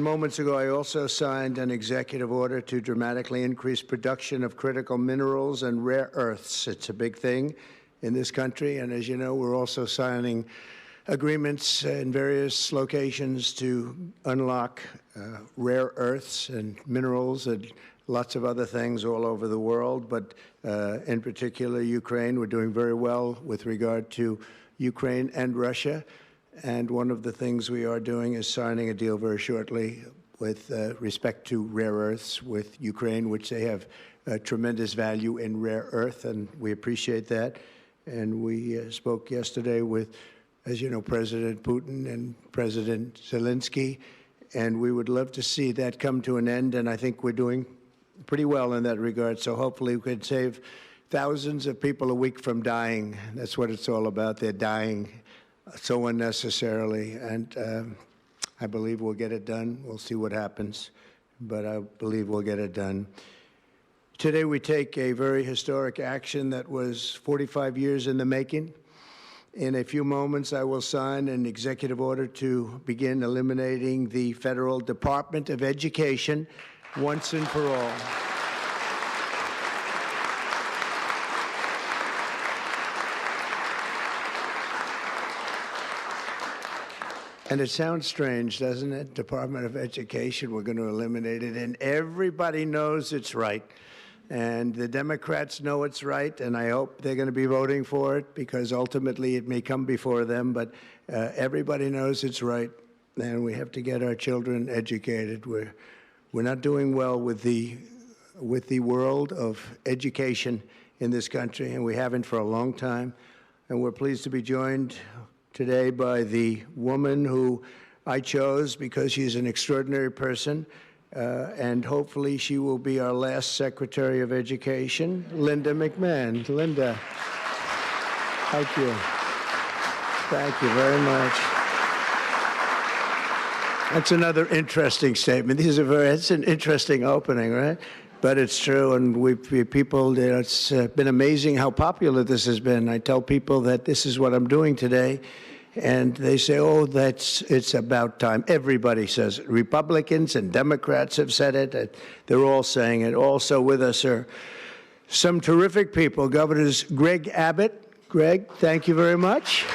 Moments ago, I also signed an executive order to dramatically increase production of critical minerals and rare earths. It's a big thing in this country, and as you know, we're also signing agreements in various locations to unlock rare earths and minerals and lots of other things all over the world, but in particular, Ukraine. We're doing very well with regard to Ukraine and Russia. And one of the things we are doing is signing a deal very shortly with respect to rare earths with Ukraine, which they have tremendous value in rare earth, and we appreciate that. And we spoke yesterday with, as you know, President Putin and President Zelensky, and we would love to see that come to an end, and I think we're doing pretty well in that regard. So hopefully we could save thousands of people a week from dying. That's what it's all about. They're dying so unnecessarily, and I believe we'll get it done. We'll see what happens, but I believe we'll get it done. Today we take a very historic action that was 45 years in the making. In a few moments, I will sign an executive order to begin eliminating the Federal Department of Education once and for all. And it sounds strange, doesn't it? Department of Education, we're going to eliminate it. And everybody knows it's right. And the Democrats know it's right, and I hope they're going to be voting for it because ultimately it may come before them. But everybody knows it's right, and we have to get our children educated. We're not doing well with the world of education in this country, and we haven't for a long time. And we're pleased to be joined today by the woman who I chose because she's an extraordinary person, and hopefully she will be our last Secretary of Education, Linda McMahon. Linda, thank you. Thank you very much. That's another interesting statement. It's an interesting opening, right? But it's true, and it's been amazing how popular this has been. I tell people that this is what I'm doing today, and they say, oh, it's about time. Everybody says it. Republicans and Democrats have said it. They're all saying it. Also with us are some terrific people. Governors Greg Abbott. Greg, thank you very much.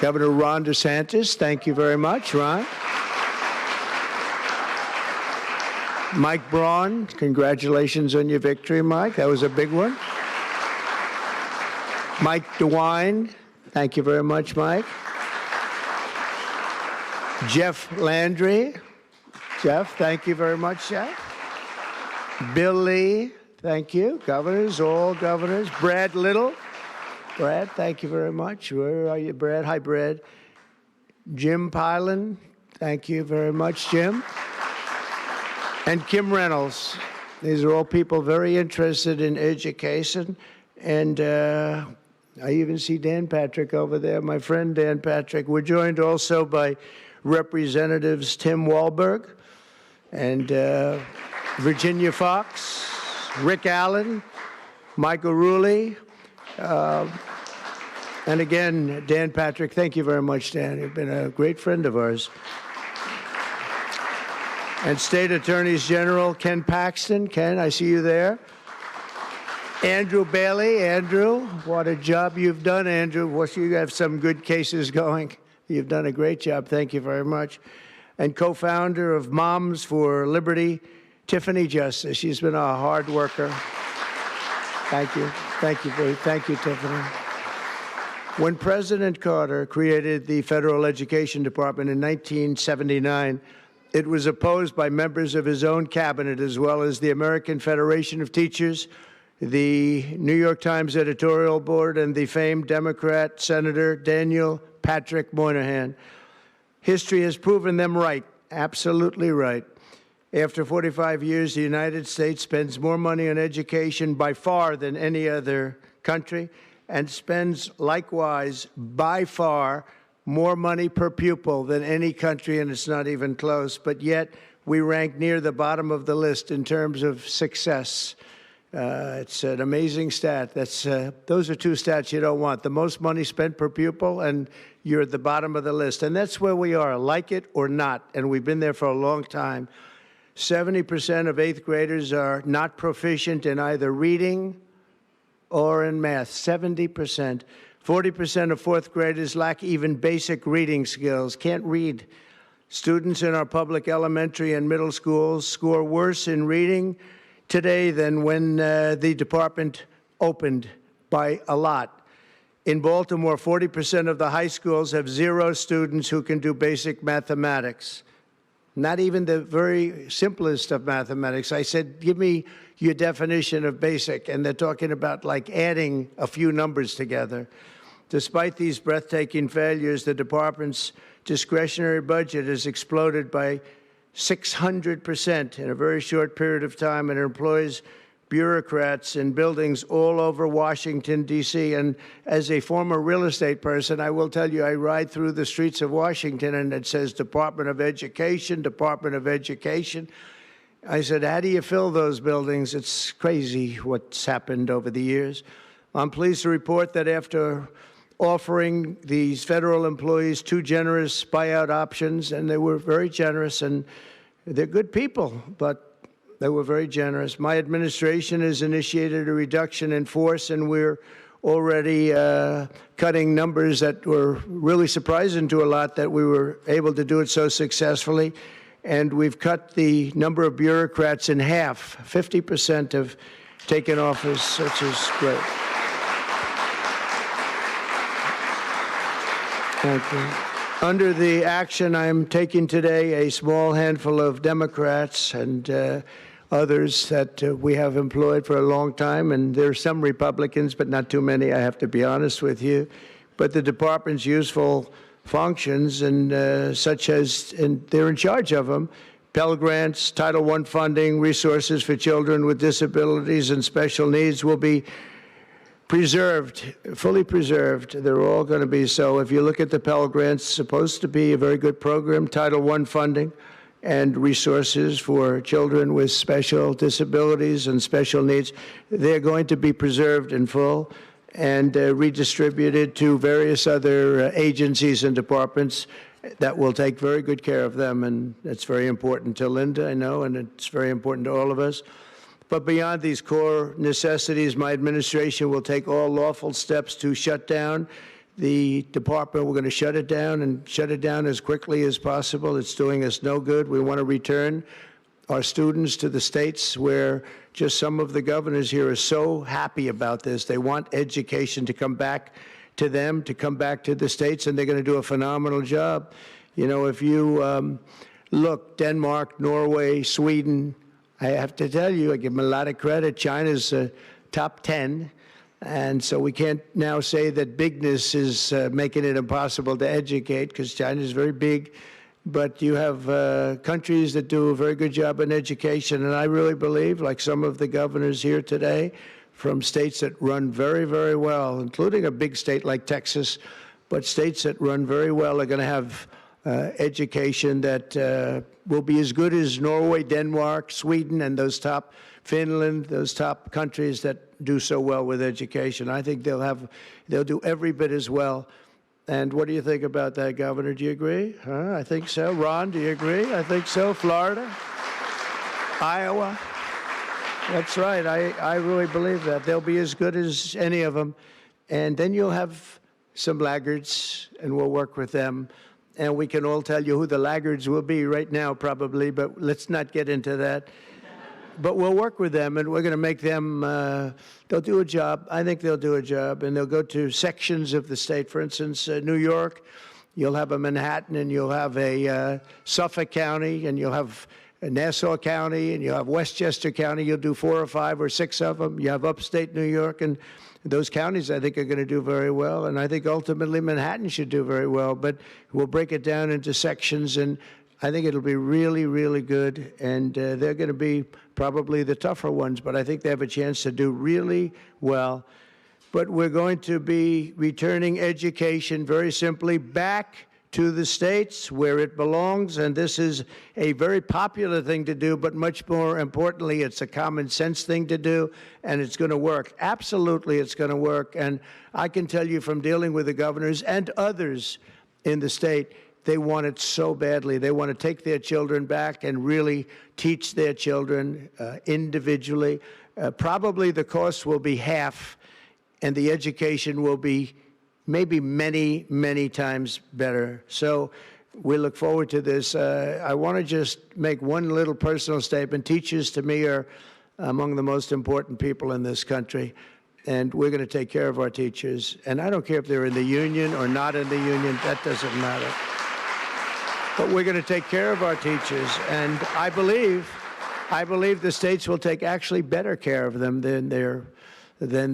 Governor Ron DeSantis, thank you very much, Ron. Mike Braun, congratulations on your victory, Mike. That was a big one. Mike DeWine, thank you very much, Mike. Jeff Landry. Jeff, thank you very much, Jeff. Bill Lee, thank you. Governors, all governors. Brad Little. Brad, thank you very much. Where are you, Brad? Hi, Brad. Jim Pilan, thank you very much, Jim. And Kim Reynolds. These are all people very interested in education. And I even see Dan Patrick over there, my friend Dan Patrick. We're joined also by Representatives Tim Walberg and Virginia Fox, Rick Allen, Michael Rulli, and again, Dan Patrick. Thank you very much, Dan. You've been a great friend of ours. And State Attorneys General Ken Paxton. Ken, I see you there. Andrew Bailey. Andrew, what a job you've done, Andrew. You have some good cases going. You've done a great job. Thank you very much. And co-founder of Moms for Liberty, Tiffany Justice. She's been a hard worker. Thank you. Thank you, Tiffany. When President Carter created the Federal Education Department in 1979, it was opposed by members of his own cabinet, as well as the American Federation of Teachers, the New York Times editorial board, and the famed Democrat Senator Daniel Patrick Moynihan. History has proven them right, absolutely right. After 45 years, the United States spends more money on education by far than any other country, and spends likewise by far more money per pupil than any country, and it's not even close. But yet we rank near the bottom of the list in terms of success. It's an amazing stat. Those are two stats you don't want. The most money spent per pupil, and you're at the bottom of the list. And that's where we are, like it or not. And we've been there for a long time. 70% of eighth graders are not proficient in either reading or in math. 70%. 40% of fourth graders lack even basic reading skills, can't read. Students in our public elementary and middle schools score worse in reading today than when the department opened by a lot. In Baltimore, 40% of the high schools have 0 students who can do basic mathematics. Not even the very simplest of mathematics. I said, give me your definition of basic, and they're talking about like adding a few numbers together. Despite these breathtaking failures, the department's discretionary budget has exploded by 600% in a very short period of time, and it employs bureaucrats in buildings all over Washington, D.C. And as a former real estate person, I will tell you, I ride through the streets of Washington, and it says Department of Education, Department of Education. I said, how do you fill those buildings? It's crazy what's happened over the years. I'm pleased to report that after offering these federal employees 2 generous buyout options, and they were very generous, and they're good people, but they were very generous. My administration has initiated a reduction in force, and we're already cutting numbers that were really surprising to a lot that we were able to do it so successfully. And we've cut the number of bureaucrats in half. 50% have taken office, which is great. Thank you. Under the action I'm taking today, a small handful of Democrats and others that we have employed for a long time, and there are some Republicans, but not too many, I have to be honest with you. But the department's useful functions, and such as, and they're in charge of them, Pell Grants, Title I funding, resources for children with disabilities and special needs will be preserved, fully preserved. They're all going to be so. If you look at the Pell Grants, it's supposed to be a very good program, Title I funding and resources for children with special disabilities and special needs. They're going to be preserved in full and redistributed to various other agencies and departments that will take very good care of them. And that's very important to Linda, I know, and it's very important to all of us. But beyond these core necessities, my administration will take all lawful steps to shut down the department. We're going to shut it down and shut it down as quickly as possible. It's doing us no good. We want to return our students to the states where just some of the governors here are so happy about this. They want education to come back to them, to come back to the states, and they're going to do a phenomenal job. You know, if you look, Denmark, Norway, Sweden, I have to tell you, I give them a lot of credit. China's top 10. And so we can't now say that bigness is making it impossible to educate, because China is very big. But you have countries that do a very good job in education. And I really believe, like some of the governors here today, from states that run very, very well, including a big state like Texas, but states that run very well are going to have education that will be as good as Norway, Denmark, Sweden, and those top, Finland, those top countries that do so well with education. I think they'll do every bit as well. And what do you think about that, Governor? Do you agree? I think so. Ron, do you agree? I think so. Florida? Iowa? That's right. I really believe that. They'll be as good as any of them. And then you'll have some laggards, and we'll work with them. And we can all tell you who the laggards will be right now, probably, but let's not get into that. But we'll work with them, and we're going to make them, they'll do a job. I think they'll do a job, and they'll go to sections of the state. For instance, New York, you'll have a Manhattan, and you'll have a Suffolk County, and you'll have a Nassau County, and you'll have Westchester County. You'll do 4 or 5 or 6 of them. You have upstate New York, and those counties, I think, are going to do very well. And I think ultimately Manhattan should do very well. But we'll break it down into sections, and I think it'll be really, really good. And they're going to be probably the tougher ones, but I think they have a chance to do really well. But we're going to be returning education very simply back to the states where it belongs, and this is a very popular thing to do, but much more importantly, it's a common sense thing to do, and it's going to work. Absolutely, it's going to work, and I can tell you from dealing with the governors and others in the state, they want it so badly. They want to take their children back and really teach their children individually. Probably the cost will be half, and the education will be maybe many, many times better. So we look forward to this. I want to just make one little personal statement. Teachers, to me, are among the most important people in this country, and we're going to take care of our teachers. And I don't care if they're in the union or not in the union. That doesn't matter. But we're going to take care of our teachers, and I believe the states will take actually better care of them than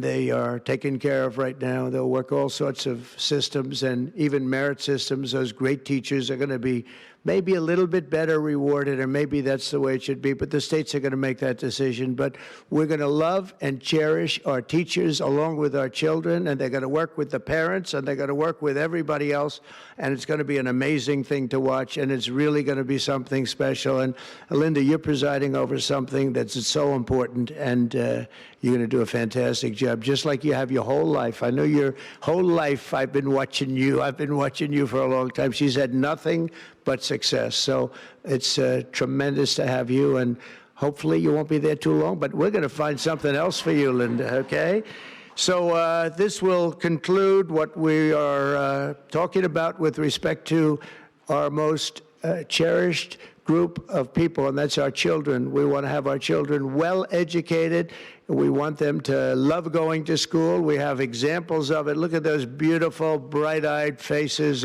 they are taken care of right now. They'll work all sorts of systems and even merit systems. Those great teachers are going to be maybe a little bit better rewarded, or maybe that's the way it should be, but the states are going to make that decision. But we're going to love and cherish our teachers along with our children, and they're going to work with the parents, and they're going to work with everybody else, and it's going to be an amazing thing to watch, and it's really going to be something special. And Linda, you're presiding over something that's so important, and you're going to do a fantastic job, just like you have your whole life. I know your whole life I've been watching you. I've been watching you for a long time. She's had nothing but success. So it's tremendous to have you, and hopefully you won't be there too long, but we're going to find something else for you, Linda, okay? So this will conclude what we are talking about with respect to our most cherished group of people, and that's our children. We want to have our children well educated. We want them to love going to school. We have examples of it. Look at those beautiful, bright-eyed faces.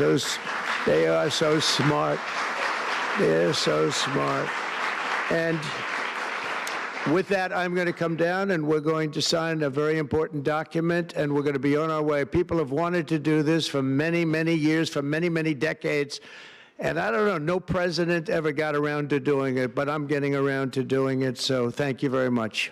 They are so smart. They're so smart. And with that, I'm going to come down, and we're going to sign a very important document, and we're going to be on our way. People have wanted to do this for many, many years, for many, many decades. And I don't know, no president ever got around to doing it, but I'm getting around to doing it, so thank you very much.